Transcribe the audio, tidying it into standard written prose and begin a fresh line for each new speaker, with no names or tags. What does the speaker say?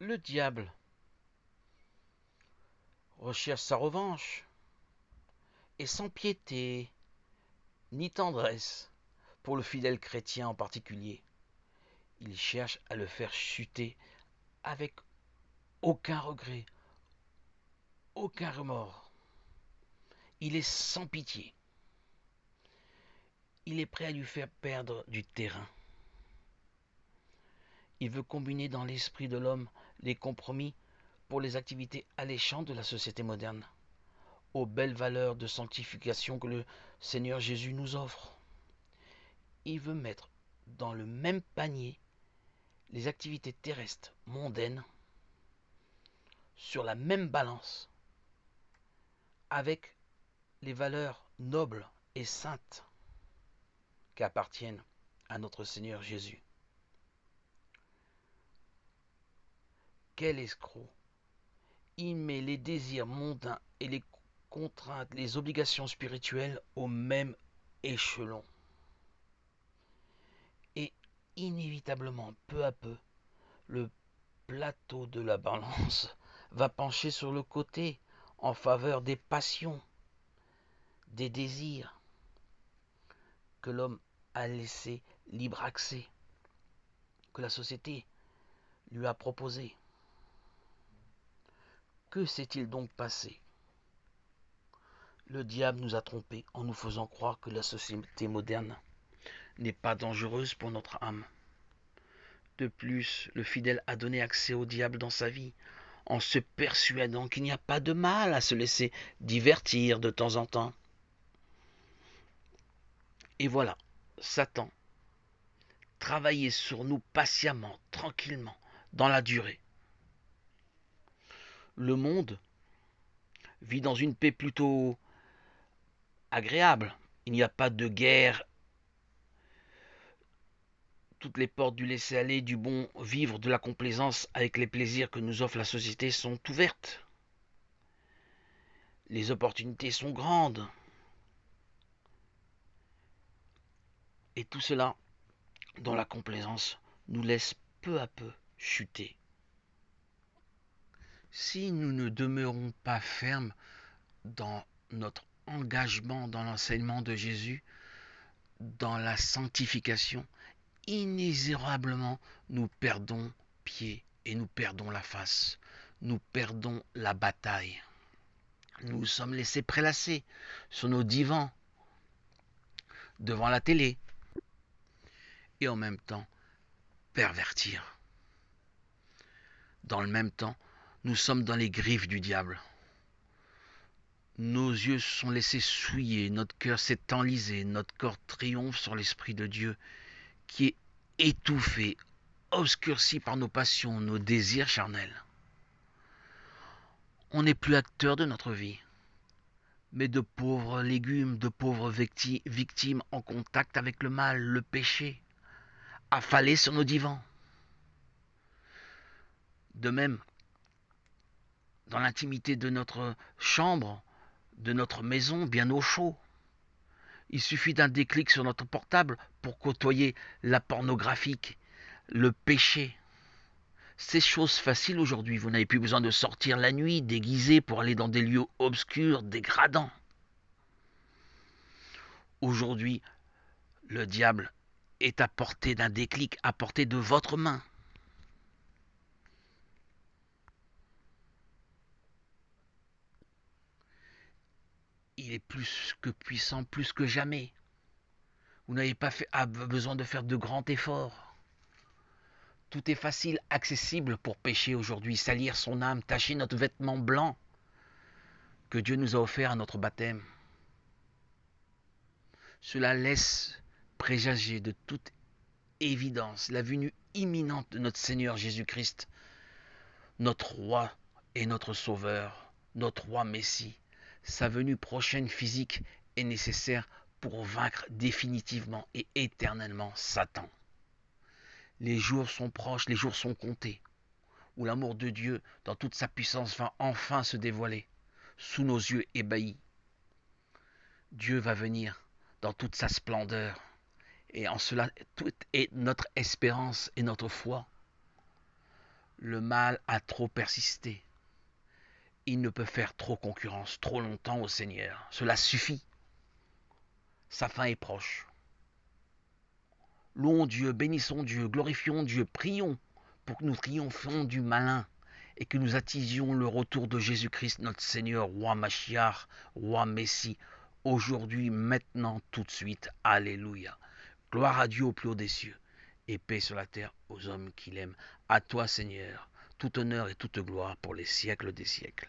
Le diable recherche sa revanche, et sans piété ni tendresse pour le fidèle chrétien en particulier. Il cherche à le faire chuter avec aucun regret, aucun remords. Il est sans pitié. Il est prêt à lui faire perdre du terrain. Il veut combiner dans l'esprit de l'homme les compromis pour les activités alléchantes de la société moderne, aux belles valeurs de sanctification que le Seigneur Jésus nous offre. Il veut mettre dans le même panier les activités terrestres mondaines sur la même balance avec les valeurs nobles et saintes qui appartiennent à notre Seigneur Jésus. Quel escroc! Il met les désirs mondains et les contraintes, les obligations spirituelles au même échelon. Et inévitablement, peu à peu, le plateau de la balance va pencher sur le côté en faveur des passions, des désirs que l'homme a laissé libre accès, que la société lui a proposé. Que s'est-il donc passé? Le diable nous a trompés en nous faisant croire que la société moderne n'est pas dangereuse pour notre âme. De plus, le fidèle a donné accès au diable dans sa vie, en se persuadant qu'il n'y a pas de mal à se laisser divertir de temps en temps. Et voilà, Satan travaillait sur nous patiemment, tranquillement, dans la durée. Le monde vit dans une paix plutôt agréable. Il n'y a pas de guerre. Toutes les portes du laisser-aller, du bon vivre, de la complaisance avec les plaisirs que nous offre la société sont ouvertes. Les opportunités sont grandes. Et tout cela, dans la complaisance, nous laisse peu à peu chuter. Si nous ne demeurons pas fermes dans notre engagement dans l'enseignement de Jésus, dans la sanctification, inexorablement nous perdons pied et nous perdons la face. Nous perdons la bataille. Nous sommes laissés prélasser sur nos divans, devant la télé, et en même temps pervertir. Dans le même temps, nous sommes dans les griffes du diable. Nos yeux se sont laissés souiller, notre cœur s'est enlisé, notre corps triomphe sur l'Esprit de Dieu qui est étouffé, obscurci par nos passions, nos désirs charnels. On n'est plus acteur de notre vie, mais de pauvres légumes, de pauvres victimes en contact avec le mal, le péché, affalés sur nos divans. De même, dans l'intimité de notre chambre, de notre maison, bien au chaud, il suffit d'un déclic sur notre portable pour côtoyer la pornographique, le péché. C'est chose facile aujourd'hui, vous n'avez plus besoin de sortir la nuit déguisé pour aller dans des lieux obscurs, dégradants. Aujourd'hui, le diable est à portée d'un déclic, à portée de votre main. Il est plus que puissant, plus que jamais. Vous n'avez pas besoin de faire de grands efforts. Tout est facile, accessible pour pécher aujourd'hui, salir son âme, tacher notre vêtement blanc que Dieu nous a offert à notre baptême. Cela laisse présager de toute évidence la venue imminente de notre Seigneur Jésus-Christ, notre roi et notre sauveur, notre roi Messie. Sa venue prochaine physique est nécessaire pour vaincre définitivement et éternellement Satan. Les jours sont proches, les jours sont comptés, où l'amour de Dieu, dans toute sa puissance, va enfin se dévoiler sous nos yeux ébahis. Dieu va venir dans toute sa splendeur, et en cela, toute est notre espérance et notre foi. Le mal a trop persisté. Il ne peut faire trop concurrence trop longtemps au Seigneur. Cela suffit. Sa fin est proche. Louons Dieu, bénissons Dieu, glorifions Dieu, prions pour que nous triomphions du malin et que nous attisions le retour de Jésus-Christ, notre Seigneur, Roi Machiar, Roi Messie, aujourd'hui, maintenant, tout de suite. Alléluia. Gloire à Dieu au plus haut des cieux et paix sur la terre aux hommes qu'il aime. À toi, Seigneur, tout honneur et toute gloire pour les siècles des siècles.